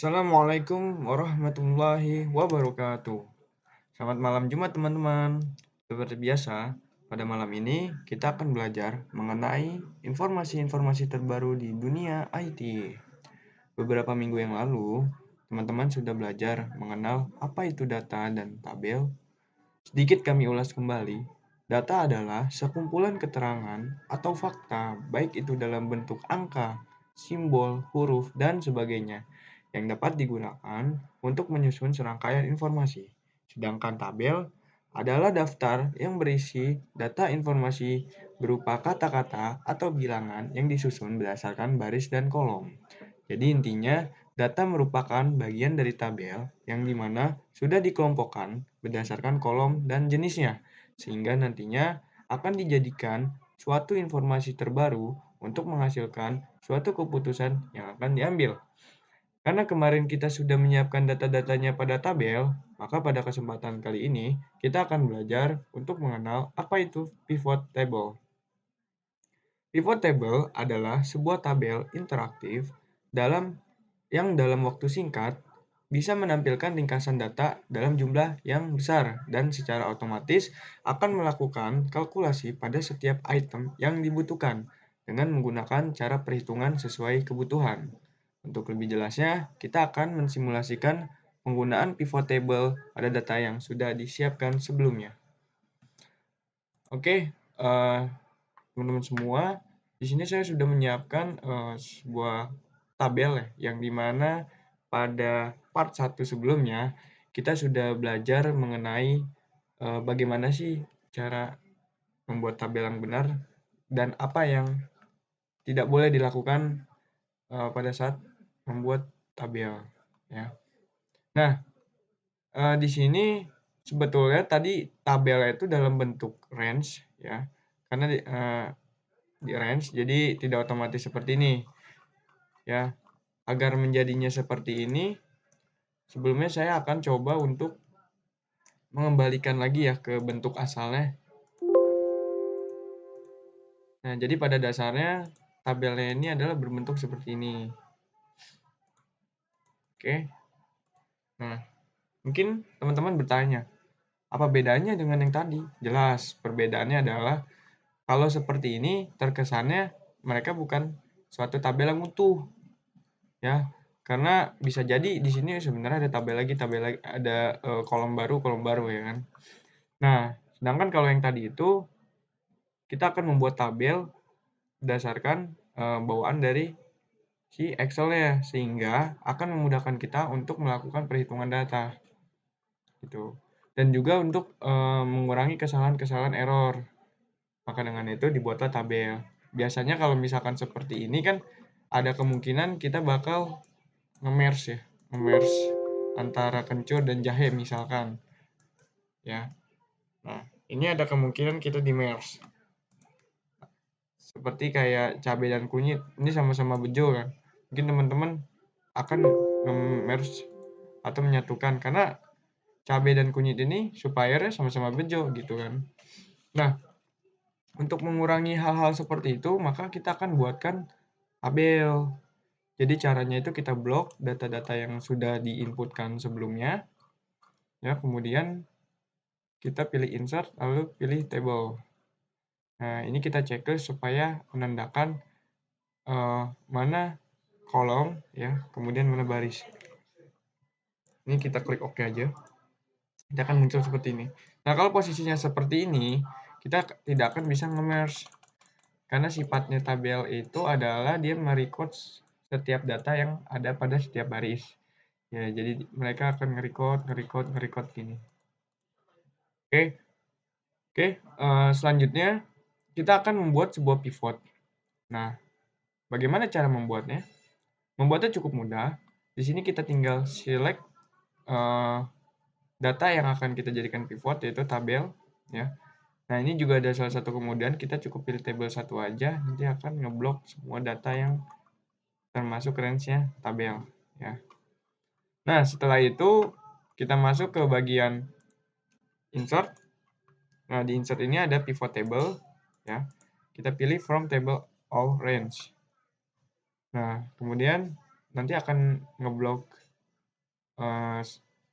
Assalamualaikum warahmatullahi wabarakatuh. Selamat malam Jumat teman-teman. Seperti biasa, pada malam ini kita akan belajar mengenai informasi-informasi terbaru di dunia IT. Beberapa minggu yang lalu, teman-teman sudah belajar mengenal apa itu data dan tabel. Sedikit kami ulas kembali. Data adalah sekumpulan keterangan atau fakta, baik itu dalam bentuk angka, simbol, huruf, dan sebagainya, yang dapat digunakan untuk menyusun serangkaian informasi. Sedangkan tabel adalah daftar yang berisi data informasi berupa kata-kata atau bilangan yang disusun berdasarkan baris dan kolom. Jadi intinya, data merupakan bagian dari tabel yang dimana sudah dikelompokkan berdasarkan kolom dan jenisnya, sehingga nantinya akan dijadikan suatu informasi terbaru untuk menghasilkan suatu keputusan yang akan diambil. Karena kemarin kita sudah menyiapkan data-datanya pada tabel, maka pada kesempatan kali ini kita akan belajar untuk mengenal apa itu pivot table. Pivot table adalah sebuah tabel interaktif yang dalam waktu singkat bisa menampilkan ringkasan data dalam jumlah yang besar dan secara otomatis akan melakukan kalkulasi pada setiap item yang dibutuhkan dengan menggunakan cara perhitungan sesuai kebutuhan. Untuk lebih jelasnya, kita akan mensimulasikan penggunaan pivot table pada data yang sudah disiapkan sebelumnya. Oke, teman-teman semua, di sini saya sudah menyiapkan sebuah tabel ya, yang dimana pada part 1 sebelumnya kita sudah belajar mengenai bagaimana sih cara membuat tabel yang benar dan apa yang tidak boleh dilakukan pada saat membuat tabel ya. Nah, di sini sebetulnya tadi tabelnya itu dalam bentuk range ya, karena di range jadi tidak otomatis seperti ini ya. Agar menjadinya seperti ini, sebelumnya saya akan coba untuk mengembalikan lagi ya ke bentuk asalnya. Nah, jadi pada dasarnya tabelnya ini adalah berbentuk seperti ini. Oke. Nah, mungkin teman-teman bertanya, apa bedanya dengan yang tadi? Jelas, perbedaannya adalah kalau seperti ini terkesannya mereka bukan suatu tabel yang utuh. Ya, karena bisa jadi di sini sebenarnya ada tabel lagi, ada kolom baru ya kan. Nah, sedangkan kalau yang tadi itu kita akan membuat tabel berdasarkan bawaan dari si Excel-nya, sehingga akan memudahkan kita untuk melakukan perhitungan data gitu. Dan juga untuk mengurangi kesalahan-kesalahan error. Maka dengan itu dibuatlah tabel. Biasanya kalau misalkan seperti ini kan ada kemungkinan kita bakal nge-merge ya, nge-merge antara kencur dan jahe misalkan ya. Nah, ini ada kemungkinan kita di-merge. Seperti kayak cabai dan kunyit, ini sama-sama bejo kan. Mungkin teman-teman akan nge-merge atau menyatukan karena cabai dan kunyit ini suppliernya sama-sama bejo gitu kan. Nah, untuk mengurangi hal-hal seperti itu, maka kita akan buatkan tabel. Jadi caranya itu kita blok data-data yang sudah diinputkan sebelumnya, ya, kemudian kita pilih insert, lalu pilih table. Nah, ini kita checklist supaya menandakan mana kolom, ya, kemudian mana baris. Ini kita klik OK aja. Kita akan muncul seperti ini. Nah, kalau posisinya seperti ini, kita tidak akan bisa nge-merge. Karena sifatnya tabel itu adalah dia merecord setiap data yang ada pada setiap baris. Ya, jadi mereka akan nge-record gini. Oke, selanjutnya kita akan membuat sebuah pivot. Nah, bagaimana cara membuatnya? Membuatnya cukup mudah. Di sini kita tinggal select data yang akan kita jadikan pivot, yaitu tabel. Ya. Nah, ini juga ada salah satu kemudian kita cukup pilih tabel satu aja, nanti akan ngeblok semua data yang termasuk range-nya tabel. Ya. Nah, setelah itu kita masuk ke bagian insert. Nah, di insert ini ada pivot table. Ya. Kita pilih from table all range. Nah, kemudian nanti akan ngeblok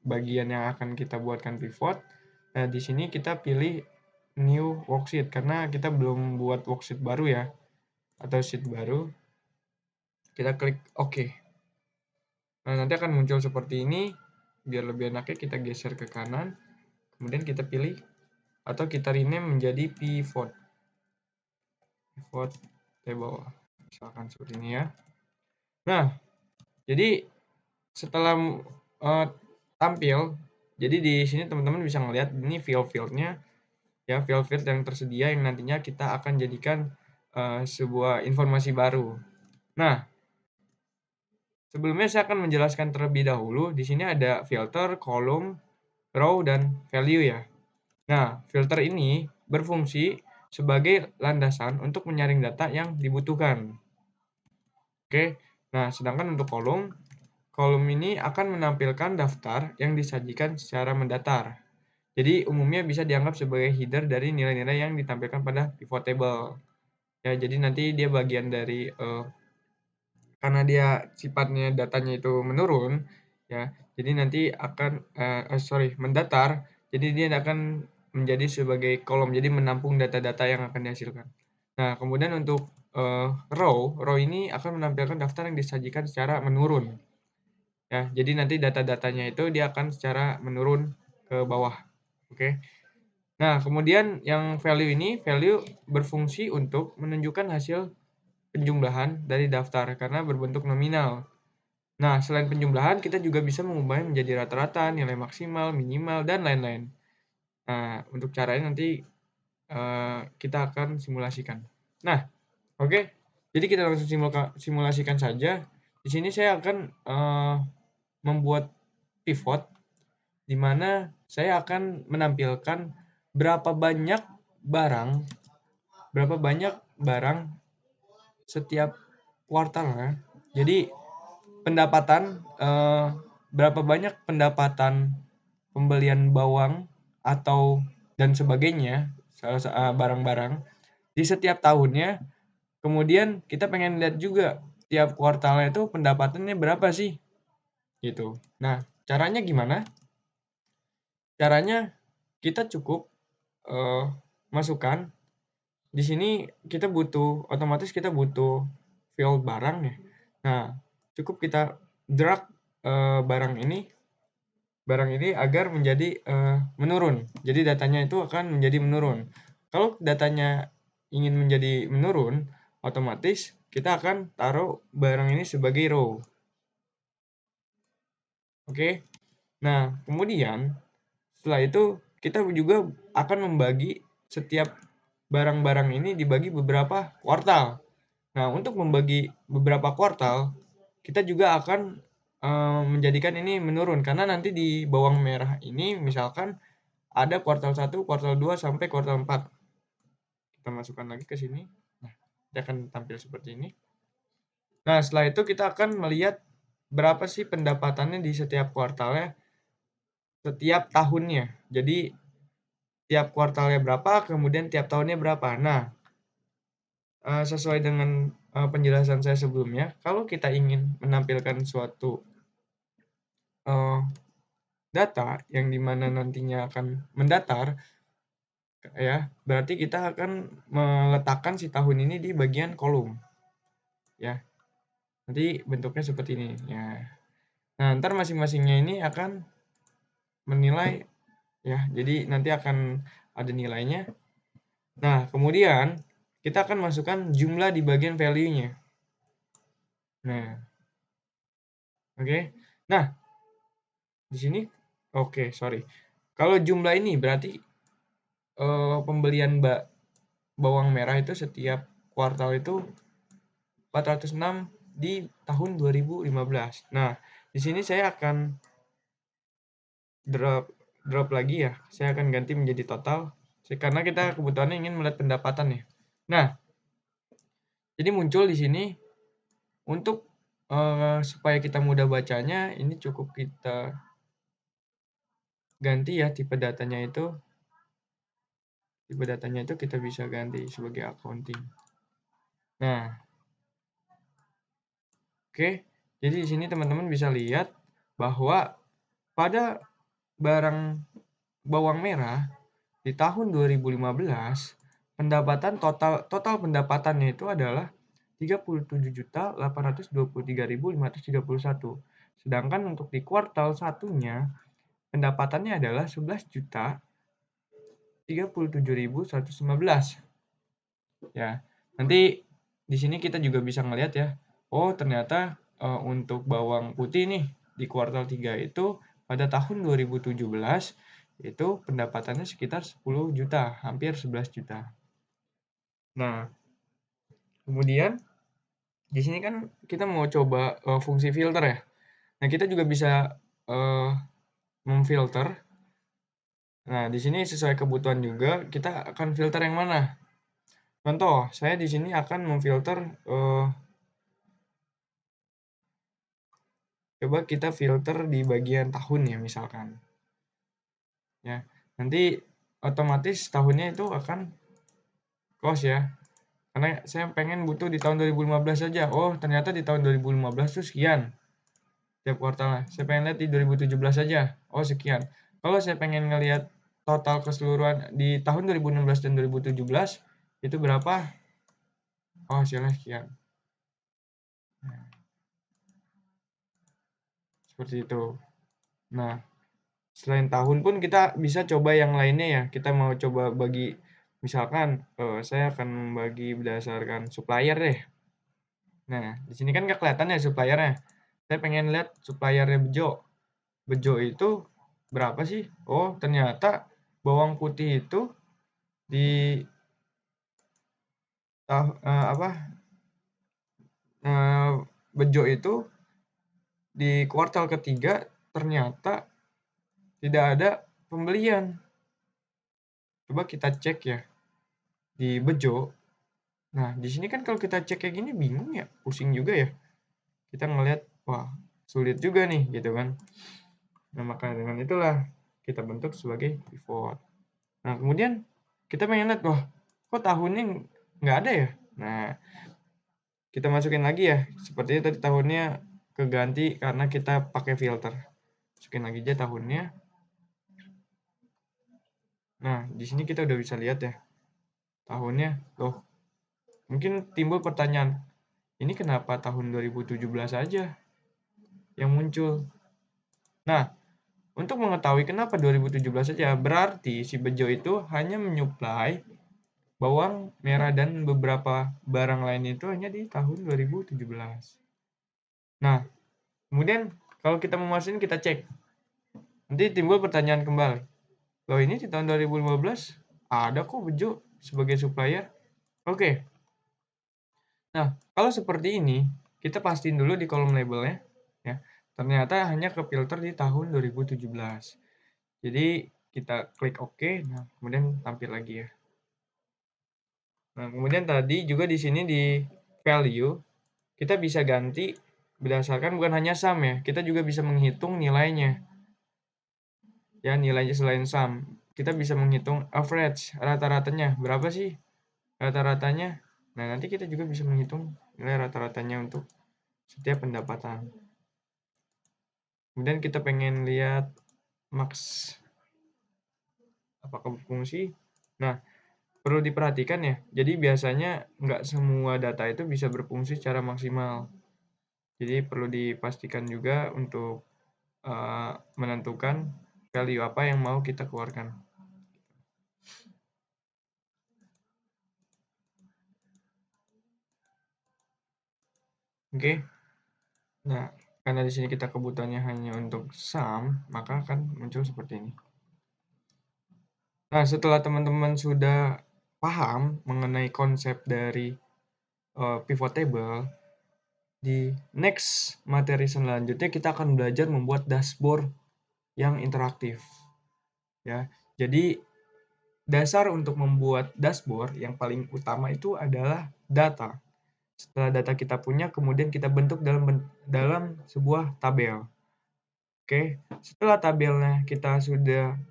bagian yang akan kita buatkan pivot. Nah, di sini kita pilih new worksheet karena kita belum buat worksheet baru ya, atau sheet baru. Kita klik OK. Nah, nanti akan muncul seperti ini. Biar lebih enaknya kita geser ke kanan. Kemudian kita pilih atau kita rename menjadi pivot table. Misalkan seperti ini ya. Nah, jadi setelah tampil, jadi di sini teman-teman bisa ngelihat ini field-fieldnya ya, field-field yang tersedia yang nantinya kita akan jadikan sebuah informasi baru. Nah, sebelumnya saya akan menjelaskan terlebih dahulu. Di sini ada filter, column, row, dan value ya. Nah, filter ini berfungsi sebagai landasan untuk menyaring data yang dibutuhkan. Oke, nah sedangkan untuk kolom ini akan menampilkan daftar yang disajikan secara mendatar. Jadi umumnya bisa dianggap sebagai header dari nilai-nilai yang ditampilkan pada pivot table. Ya, jadi nanti dia bagian dari karena dia sifatnya datanya itu menurun, ya. Jadi nanti akan mendatar. Jadi dia akan menjadi sebagai kolom, jadi menampung data-data yang akan dihasilkan. Nah, kemudian untuk row ini akan menampilkan daftar yang disajikan secara menurun. Ya, jadi nanti data-datanya itu dia akan secara menurun ke bawah. Oke. Nah, kemudian yang value berfungsi untuk menunjukkan hasil penjumlahan dari daftar karena berbentuk nominal. Nah, selain penjumlahan, kita juga bisa mengubahnya menjadi rata-rata, nilai maksimal, minimal, dan lain-lain. Nah, untuk caranya nanti kita akan simulasikan. Nah, oke. Jadi kita langsung simulasikan saja. Di sini saya akan membuat pivot di mana saya akan menampilkan berapa banyak barang setiap kuartalnya. Jadi pendapatan berapa banyak pendapatan pembelian bawang atau dan sebagainya, barang-barang di setiap tahunnya. Kemudian kita pengen lihat juga tiap kuartalnya itu pendapatannya berapa sih, gitu. Nah, caranya gimana? Caranya kita cukup masukkan di sini otomatis kita butuh field barang ya. Nah, cukup kita drag barang ini agar menjadi menurun. Jadi datanya itu akan menjadi menurun. Kalau datanya ingin menjadi menurun, otomatis kita akan taruh barang ini sebagai row. Oke. Nah, kemudian setelah itu kita juga akan membagi setiap barang-barang ini dibagi beberapa kuartal. Nah, untuk membagi beberapa kuartal, kita juga akan menjadikan ini menurun karena nanti di bawang merah ini misalkan ada kuartal 1, kuartal 2 sampai kuartal 4. Kita masukkan lagi ke sini. Nah, dia akan tampil seperti ini. Nah, setelah itu kita akan melihat berapa sih pendapatannya di setiap kuartalnya, setiap tahunnya. Jadi tiap kuartalnya berapa, kemudian tiap tahunnya berapa. Nah, sesuai dengan penjelasan saya sebelumnya, kalau kita ingin menampilkan suatu data yang dimana nantinya akan mendatar, ya, berarti kita akan meletakkan si tahun ini di bagian kolom, ya. Nanti bentuknya seperti ini, ya. Nah, ntar masing-masingnya ini akan menilai, ya. Jadi nanti akan ada nilainya. Nah, kemudian kita akan masukkan jumlah di bagian value-nya. Nah, oke. Nah, di sini sorry. Kalau jumlah ini berarti pembelian bawang merah itu setiap kuartal itu 406 di tahun 2015. Nah, di sini saya akan drop lagi ya. Saya akan ganti menjadi total karena kita kebutuhannya ingin melihat pendapatan ya. Nah, jadi muncul di sini untuk supaya kita mudah bacanya, ini cukup kita ganti ya tipe datanya itu. Tipe datanya itu kita bisa ganti sebagai accounting. Nah, oke. Jadi di sini teman-teman bisa lihat bahwa pada barang bawang merah di tahun 2015 total pendapatannya itu adalah 37.823.531. Sedangkan untuk di kuartal satunya pendapatannya adalah 11.037.115. Ya, nanti di sini kita juga bisa ngelihat ya. Oh, ternyata untuk bawang putih nih di kuartal 3 itu pada tahun 2017 itu pendapatannya sekitar 10 juta, hampir 11 juta. Nah, kemudian di sini kan kita mau coba fungsi filter ya. Nah, kita juga bisa memfilter. Nah, di sini sesuai kebutuhan juga kita akan filter yang mana. Contoh, saya di sini akan memfilter coba kita filter di bagian tahun ya misalkan. Ya, nanti otomatis tahunnya itu akan close ya. Karena saya pengen butuh di tahun 2015 saja. Oh, ternyata di tahun 2015 itu sekian tiap kuartalnya. Saya pengen lihat di 2017 saja. Oh, sekian. Kalau saya pengen ngelihat total keseluruhan di tahun 2016 dan 2017 itu berapa? Oh, hasilnya sekian. Nah, seperti itu. Nah, selain tahun pun kita bisa coba yang lainnya ya. Kita mau coba bagi, misalkan saya akan membagi berdasarkan supplier deh. Nah, di sini kan nggak kelihatan ya suppliernya. Saya pengen lihat suppliernya Bejo. Bejo itu berapa sih? Oh, ternyata bawang putih itu di apa? Bejo itu di kuartal ketiga ternyata tidak ada pembelian. Coba kita cek ya di Bejo. Nah, di sini kan kalau kita cek kayak gini bingung ya, pusing juga ya. Kita ngelihat, wah, sulit juga nih gitu kan. Nah, maka dengan itulah kita bentuk sebagai pivot. Nah, kemudian kita pengen lihat, wah, kok tahunnya nggak ada ya? Nah, kita masukin lagi ya. Sepertinya tadi tahunnya keganti karena kita pakai filter. Masukin lagi aja tahunnya. Nah, di sini kita udah bisa lihat ya. Tahunnya, loh, mungkin timbul pertanyaan, ini kenapa tahun 2017 aja yang muncul? Nah, untuk mengetahui kenapa 2017 saja, berarti si Bejo itu hanya menyuplai bawang merah dan beberapa barang lain itu hanya di tahun 2017. Nah, kemudian kalau kita mau masukin kita cek. Nanti timbul pertanyaan kembali. Loh, ini di tahun 2015 ada kok Bejo sebagai supplier. Oke. Nah, kalau seperti ini, kita pastiin dulu di kolom labelnya ya. Ternyata hanya kefilter di tahun 2017. Jadi kita klik OK, nah kemudian tampil lagi ya. Nah, kemudian tadi juga di sini di value kita bisa ganti berdasarkan bukan hanya sum ya, kita juga bisa menghitung nilainya. Ya, nilainya selain sum. Kita bisa menghitung average, rata-ratanya. Berapa sih rata-ratanya? Nah, nanti kita juga bisa menghitung nilai rata-ratanya untuk setiap pendapatan. Kemudian kita pengen lihat max apakah berfungsi. Nah, perlu diperhatikan ya. Jadi biasanya nggak semua data itu bisa berfungsi secara maksimal. Jadi perlu dipastikan juga untuk menentukan value apa yang mau kita keluarkan. Oke. Nah, karena di sini kita kebutuhannya hanya untuk sum, maka akan muncul seperti ini. Nah, setelah teman-teman sudah paham mengenai konsep dari pivot table, di next materi selanjutnya kita akan belajar membuat dashboard yang interaktif. Ya, jadi dasar untuk membuat dashboard yang paling utama itu adalah data. Setelah data kita punya, kemudian kita bentuk dalam sebuah tabel. Oke, setelah tabelnya kita sudah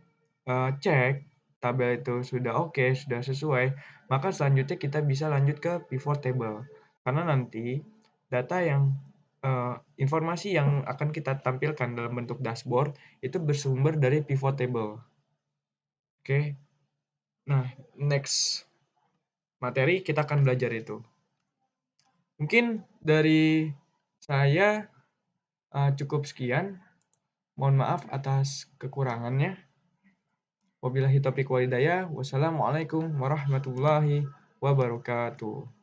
cek, tabel itu sudah oke, sudah sesuai, maka selanjutnya kita bisa lanjut ke pivot table. Karena nanti data yang Informasi yang akan kita tampilkan dalam bentuk dashboard itu bersumber dari pivot table. Oke. Nah, next materi kita akan belajar itu. Mungkin dari saya cukup sekian. Mohon maaf atas kekurangannya. Wabillahi taufiq walhidayah. Wassalamualaikum warahmatullahi wabarakatuh.